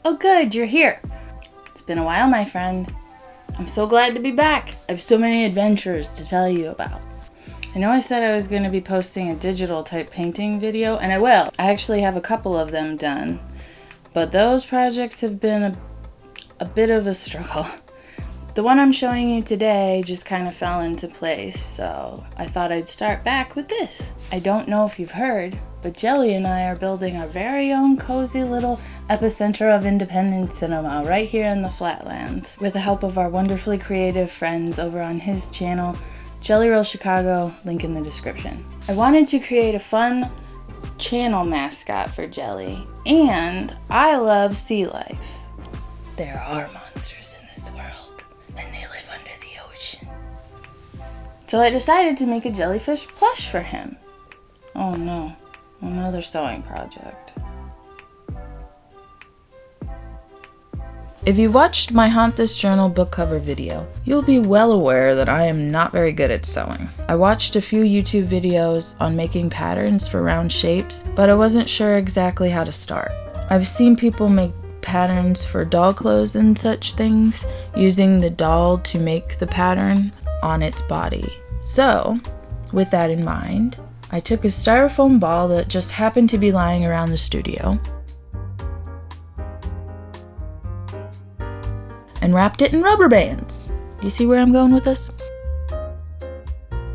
Oh good, you're here. It's been a while, my friend. I'm so glad to be back. I have so many adventures to tell you about. I know I said I was going to be posting a digital type painting video, and I will. I actually have a couple of them done, but those projects have been a bit of a struggle. The one I'm showing you today just kind of fell into place, so I thought I'd start back with this. I don't know if you've heard, but Jelly and I are building our very own cozy little epicenter of independent cinema right here in the Flatlands, with the help of our wonderfully creative friends over on his channel, Jelly Roll Chicago, link in the description. I wanted to create a fun channel mascot for Jelly, and I love sea life. There are monsters in this world, and they live under the ocean. So I decided to make a jellyfish plush for him. Oh no, another sewing project. If you watched my Haunt This Journal book cover video, you'll be well aware that I am not very good at sewing. I watched a few YouTube videos on making patterns for round shapes, but I wasn't sure exactly how to start. I've seen people make patterns for doll clothes and such things, using the doll to make the pattern on its body. So, with that in mind, I took a styrofoam ball that just happened to be lying around the studio and wrapped it in rubber bands. You see where I'm going with this?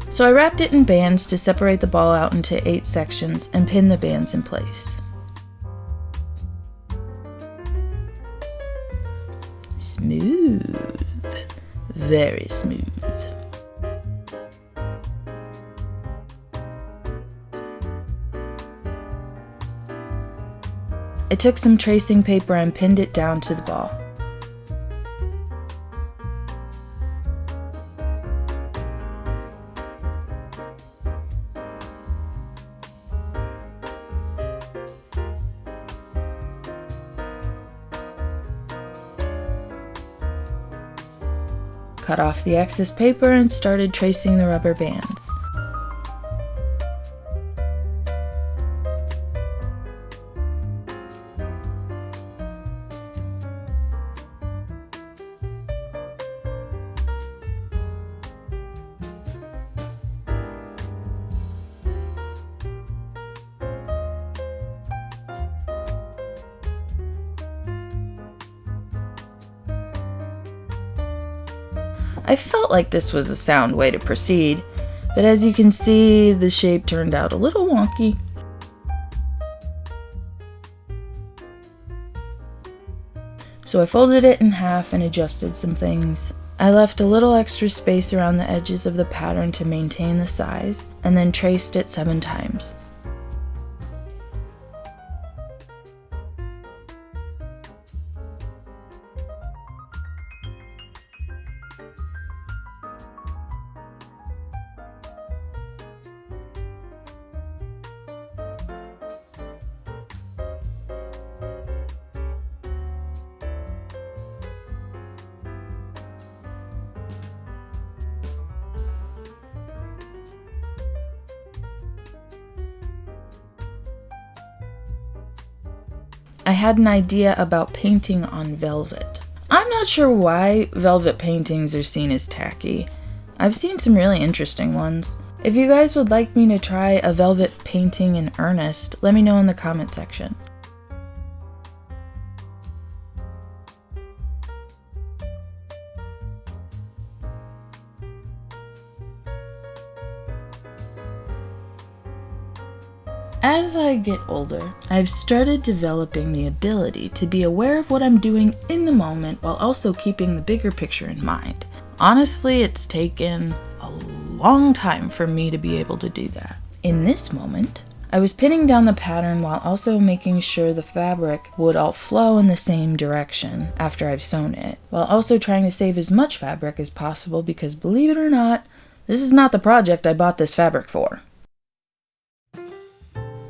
So I wrapped it in bands to separate the ball out into 8 sections and pin the bands in place. Smooth, very smooth. I took some tracing paper and pinned it down to the ball. Cut off the excess paper and started tracing the rubber bands. I felt like this was a sound way to proceed, but as you can see, the shape turned out a little wonky. So I folded it in half and adjusted some things. I left a little extra space around the edges of the pattern to maintain the size, and then traced it 7 times. I had an idea about painting on velvet. I'm not sure why velvet paintings are seen as tacky. I've seen some really interesting ones. If you guys would like me to try a velvet painting in earnest, let me know in the comment section. As I get older, I've started developing the ability to be aware of what I'm doing in the moment while also keeping the bigger picture in mind. Honestly, it's taken a long time for me to be able to do that. In this moment, I was pinning down the pattern while also making sure the fabric would all flow in the same direction after I've sewn it, while also trying to save as much fabric as possible because, believe it or not, this is not the project I bought this fabric for.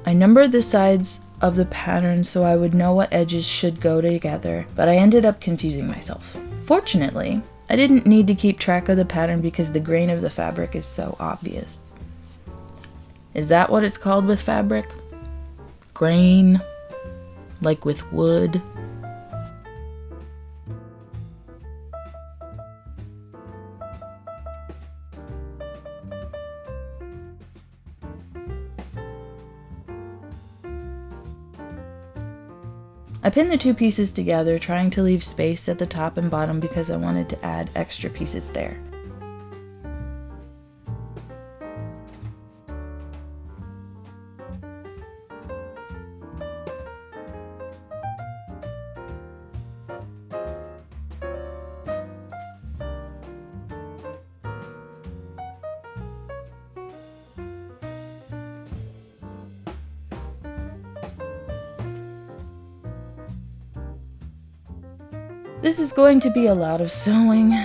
I numbered the sides of the pattern so I would know what edges should go together, but I ended up confusing myself. Fortunately, I didn't need to keep track of the pattern because the grain of the fabric is so obvious. Is that what it's called with fabric? Grain? Like with wood? I pinned the two pieces together, trying to leave space at the top and bottom because I wanted to add extra pieces there. This is going to be a lot of sewing.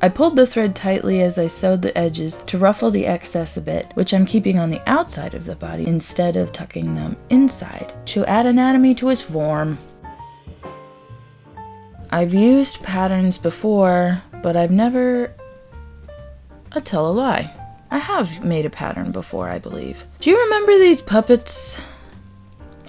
I pulled the thread tightly as I sewed the edges to ruffle the excess a bit, which I'm keeping on the outside of the body instead of tucking them inside to add anatomy to its form. I've used patterns before, but I've never... I'll tell a lie. I have made a pattern before, I believe. Do you remember these puppets?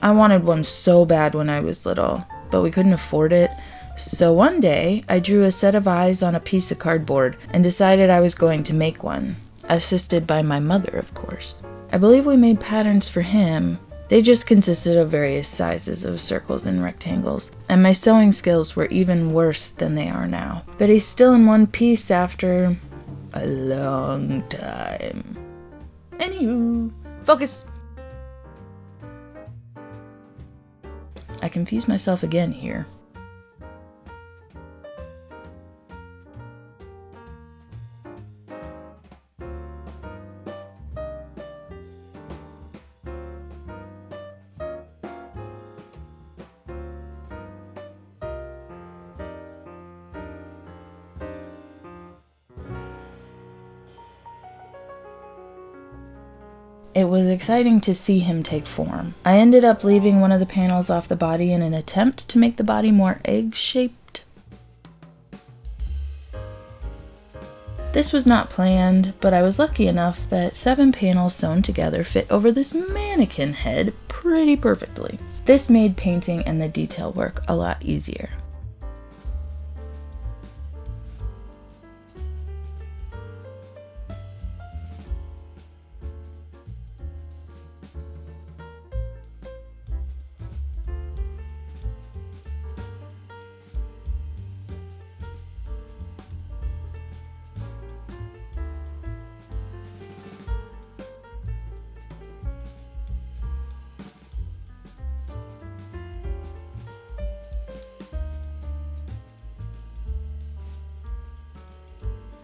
I wanted one so bad when I was little, but we couldn't afford it. So one day, I drew a set of eyes on a piece of cardboard and decided I was going to make one, assisted by my mother, of course. I believe we made patterns for him. They just consisted of various sizes of circles and rectangles, and my sewing skills were even worse than they are now. But he's still in one piece after a long time. Anywho, focus! I confused myself again here. It was exciting to see him take form. I ended up leaving one of the panels off the body in an attempt to make the body more egg-shaped. This was not planned, but I was lucky enough that 7 panels sewn together fit over this mannequin head pretty perfectly. This made painting and the detail work a lot easier.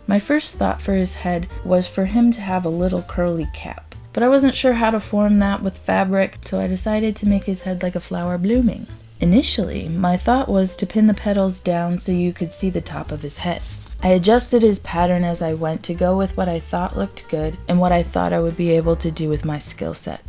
My first thought for his head was for him to have a little curly cap, but I wasn't sure how to form that with fabric, so I decided to make his head like a flower blooming. Initially, my thought was to pin the petals down so you could see the top of his head. I adjusted his pattern as I went to go with what I thought looked good and what I thought I would be able to do with my skill set.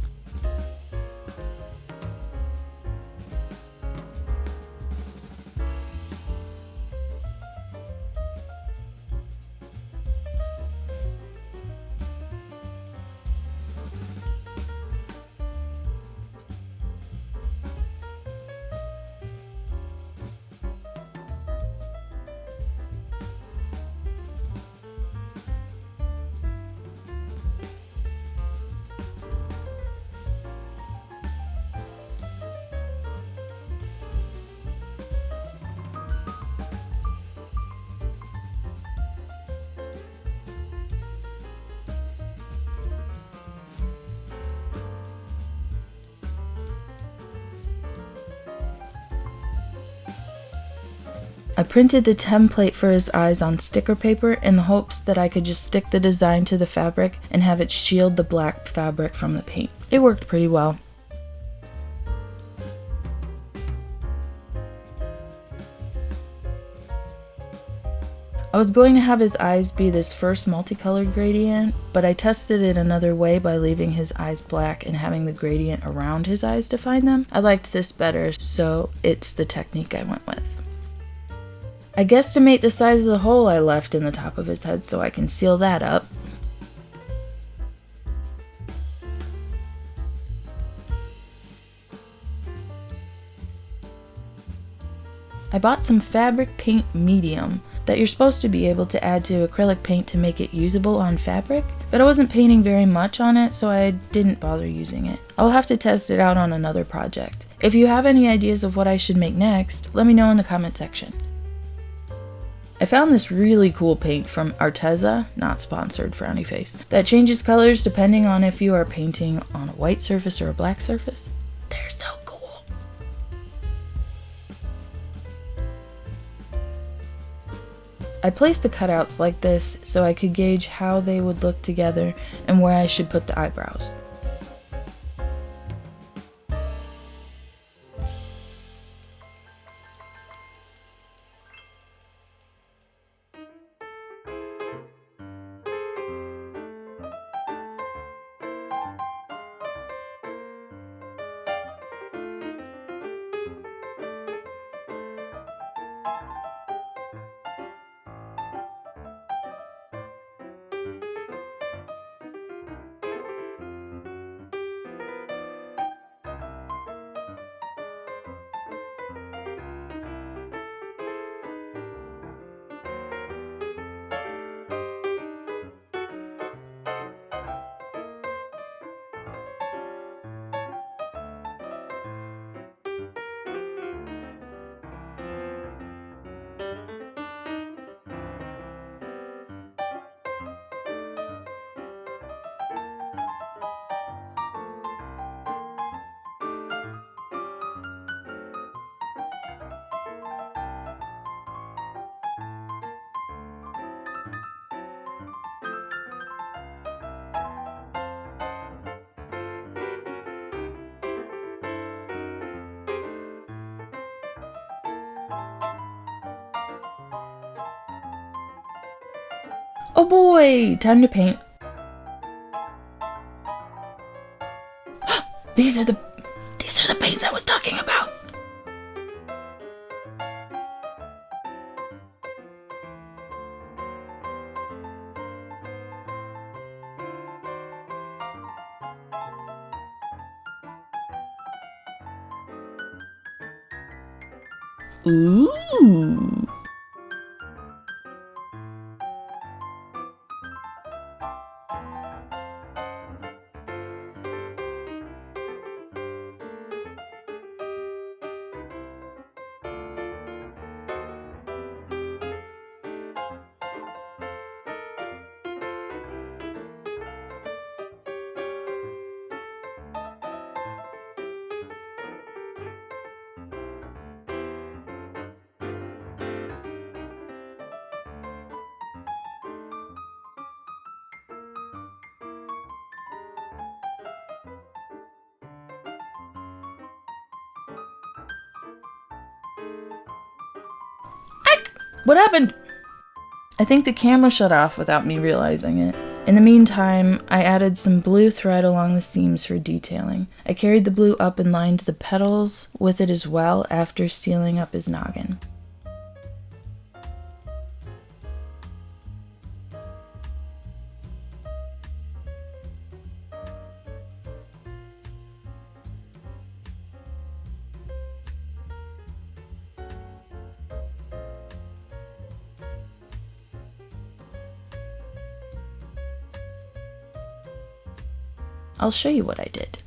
I printed the template for his eyes on sticker paper in the hopes that I could just stick the design to the fabric and have it shield the black fabric from the paint. It worked pretty well. I was going to have his eyes be this first multicolored gradient, but I tested it another way by leaving his eyes black and having the gradient around his eyes define them. I liked this better, so it's the technique I went with. I guesstimate the size of the hole I left in the top of his head so I can seal that up. I bought some fabric paint medium that you're supposed to be able to add to acrylic paint to make it usable on fabric, but I wasn't painting very much on it, so I didn't bother using it. I'll have to test it out on another project. If you have any ideas of what I should make next, let me know in the comment section. I found this really cool paint from Arrrrrrrrrrrr, not sponsored, frowny face, that changes colors depending on if you are painting on a white surface or a black surface. They're so cool. I placed the cutouts like this so I could gauge how they would look together and where I should put the eyebrows. Oh boy, time to paint. These are the paints I was talking about. Ooh. What happened? I think the camera shut off without me realizing it. In the meantime, I added some blue thread along the seams for detailing. I carried the blue up and lined the petals with it as well after sealing up his noggin. I'll show you what I did.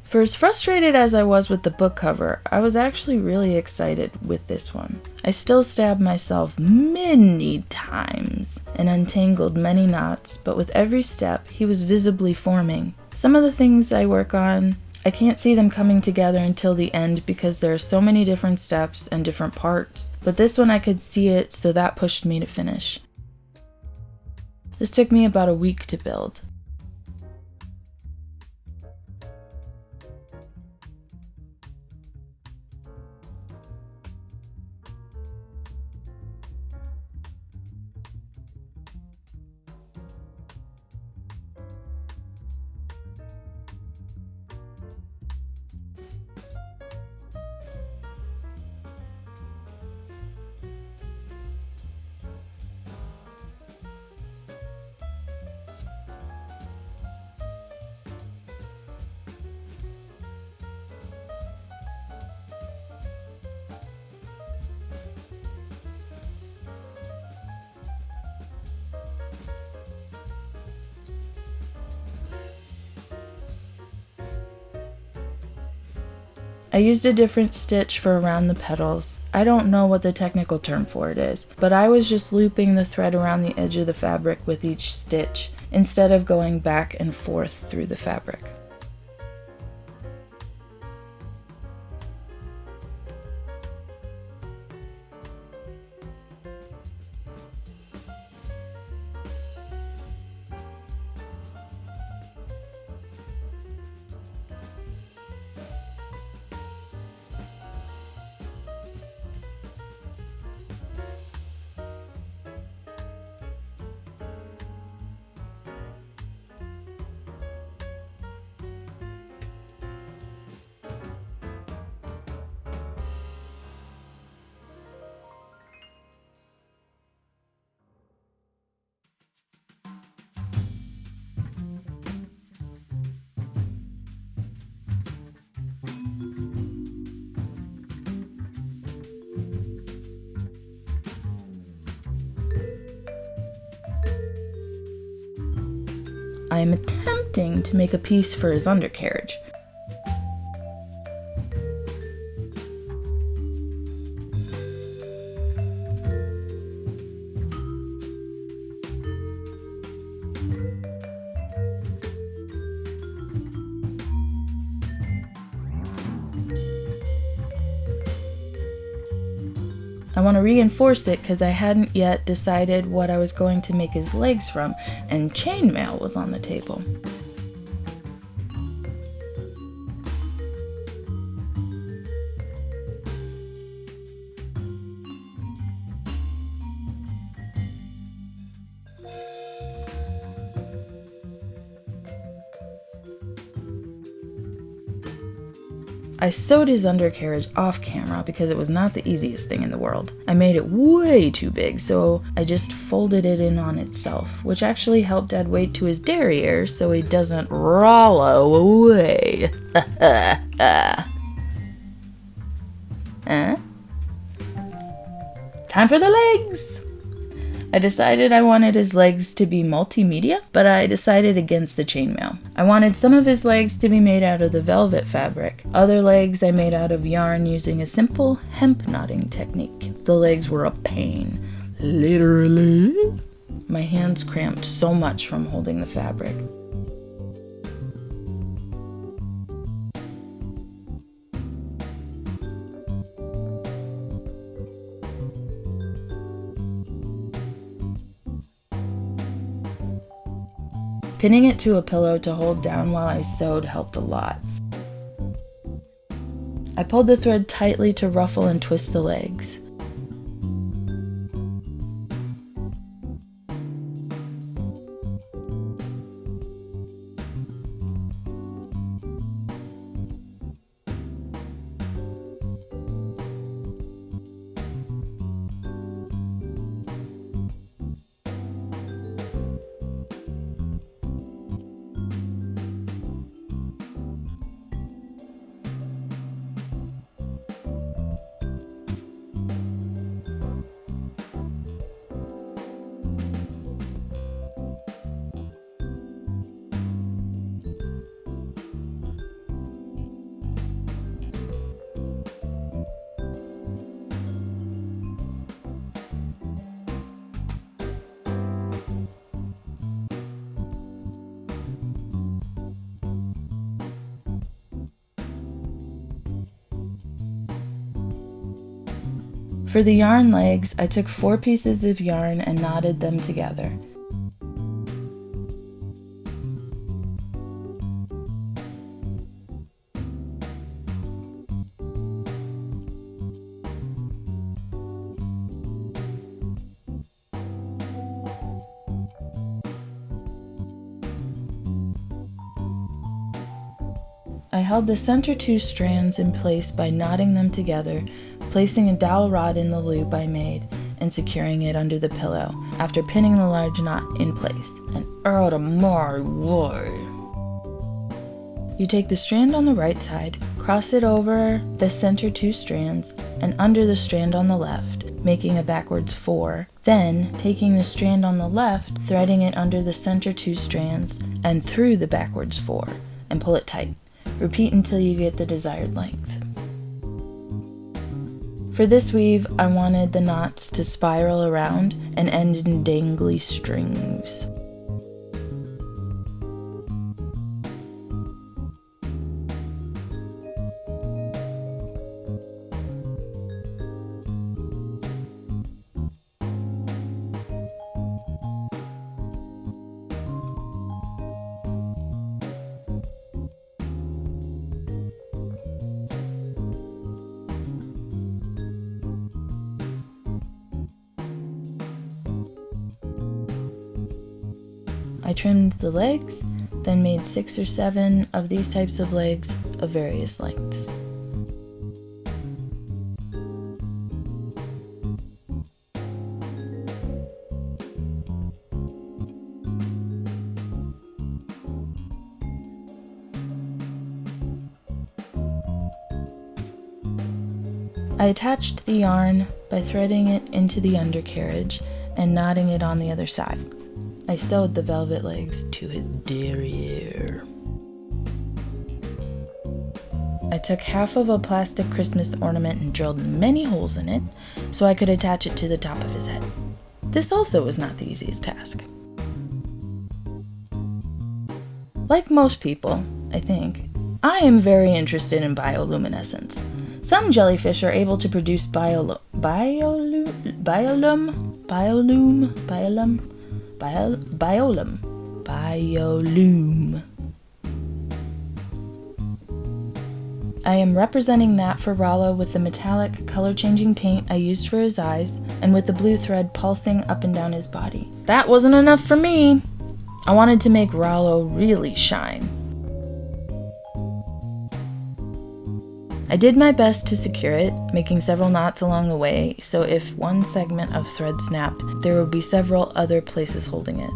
For as frustrated as I was with the book cover, I was actually really excited with this one. I still stabbed myself many times and untangled many knots, but with every step, he was visibly forming. Some of the things I work on, I can't see them coming together until the end because there are so many different steps and different parts, but this one I could see it, so that pushed me to finish. This took me about a week to build. I used a different stitch for around the petals. I don't know what the technical term for it is, but I was just looping the thread around the edge of the fabric with each stitch instead of going back and forth through the fabric. I am attempting to make a piece for his undercarriage. I want to reinforce it because I hadn't yet decided what I was going to make his legs from, and chainmail was on the table. I sewed his undercarriage off camera because it was not the easiest thing in the world. I made it way too big, so I just folded it in on itself, which actually helped add weight to his derriere so he doesn't rollo away. Time for the legs! I decided I wanted his legs to be multimedia, but I decided against the chainmail. I wanted some of his legs to be made out of the velvet fabric. Other legs I made out of yarn using a simple hemp knotting technique. The legs were a pain. Literally. My hands cramped so much from holding the fabric. Pinning it to a pillow to hold down while I sewed helped a lot. I pulled the thread tightly to ruffle and twist the legs. For the yarn legs, I took 4 pieces of yarn and knotted them together. I held the center 2 strands in place by knotting them together, placing a dowel rod in the loop I made, and securing it under the pillow, after pinning the large knot in place. And out of my way. You take the strand on the right side, cross it over the center 2 strands, and under the strand on the left, making a backwards 4. Then, taking the strand on the left, threading it under the center 2 strands, and through the backwards 4, and pull it tight. Repeat until you get the desired length. For this weave, I wanted the knots to spiral around and end in dangly strings. I trimmed the legs, then made 6 or 7 of these types of legs of various lengths. I attached the yarn by threading it into the undercarriage and knotting it on the other side. I sewed the velvet legs to his derriere. I took half of a plastic Christmas ornament and drilled many holes in it so I could attach it to the top of his head. This also was not the easiest task. Like most people, I think, I am very interested in bioluminescence. Some jellyfish are able to produce biolume. I am representing that for Rollo with the metallic color-changing paint I used for his eyes and with the blue thread pulsing up and down his body. That wasn't enough for me. I wanted to make Rollo really shine. I did my best to secure it, making several knots along the way, so if one segment of thread snapped, there would be several other places holding it.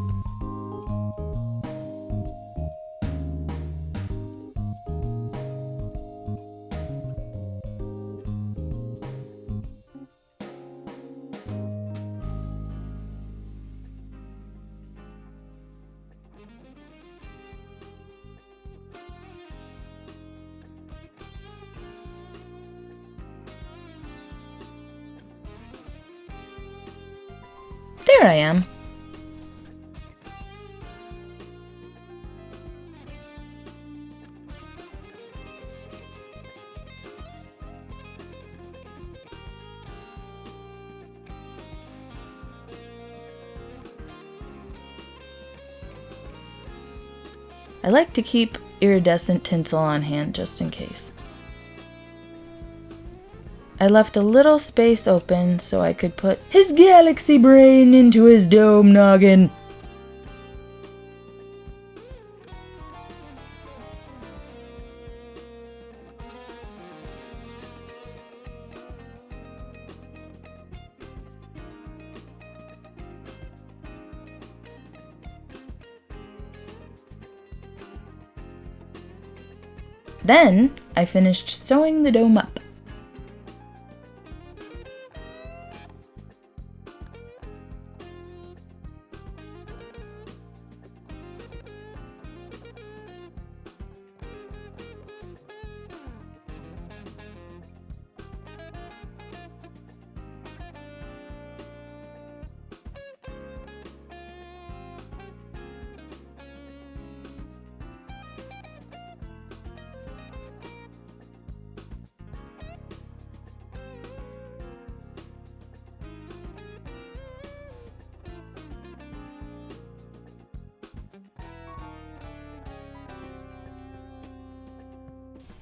There I am. I like to keep iridescent tinsel on hand just in case. I left a little space open so I could put his galaxy brain into his dome noggin. Then I finished sewing the dome up.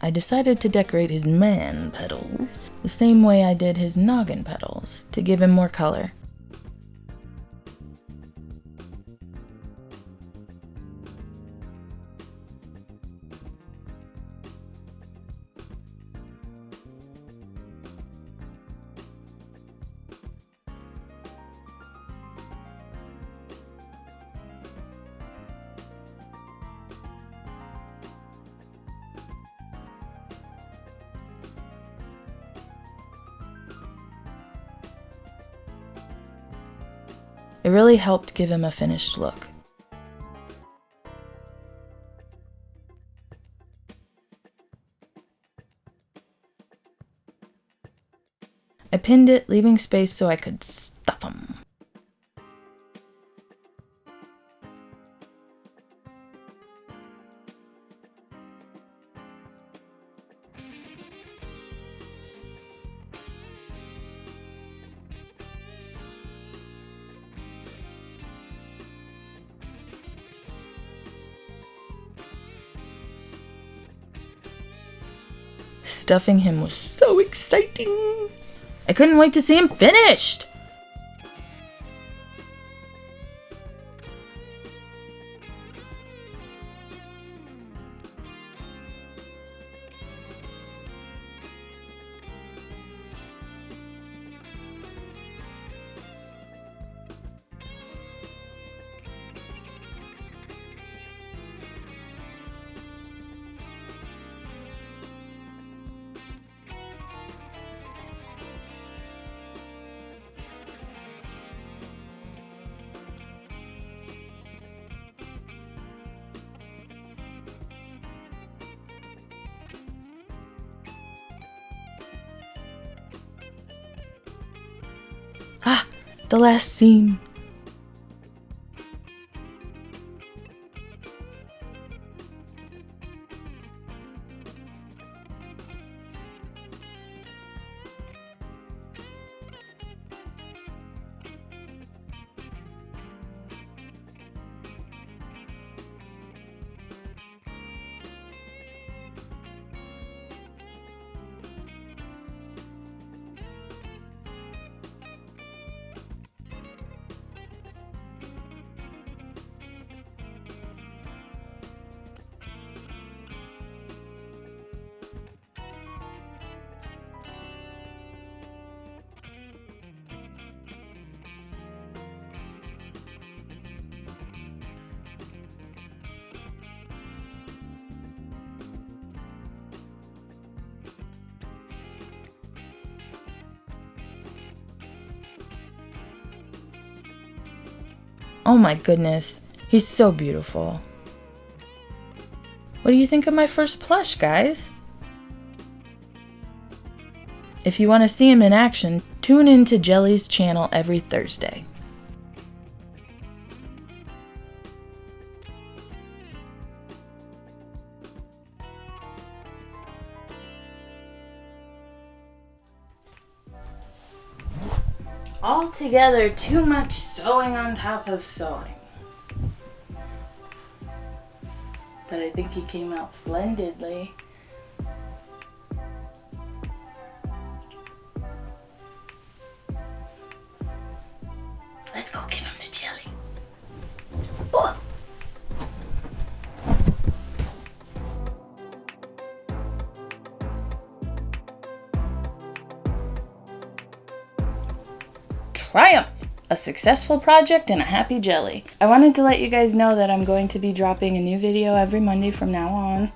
I decided to decorate his man petals the same way I did his noggin petals to give him more color. It really helped give him a finished look. I pinned it, leaving space so I could stuff them. Stuffing him was so exciting. I couldn't wait to see him finished. Ah, the last seam. Oh my goodness, he's so beautiful. What do you think of my first plush, guys? If you want to see him in action, tune in to Jelly's channel every Thursday. Altogether, too much sewing on top of sewing. But I think he came out splendidly. Let's go give him the jelly. Oh. Triumph! A successful project and a happy jelly. I wanted to let you guys know that I'm going to be dropping a new video every Monday from now on,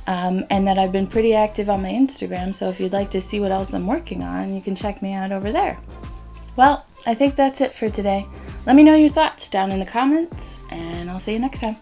and that I've been pretty active on my Instagram, so if you'd like to see what else I'm working on, you can check me out over there. Well, I think that's it for today. Let me know your thoughts down in the comments, and I'll see you next time.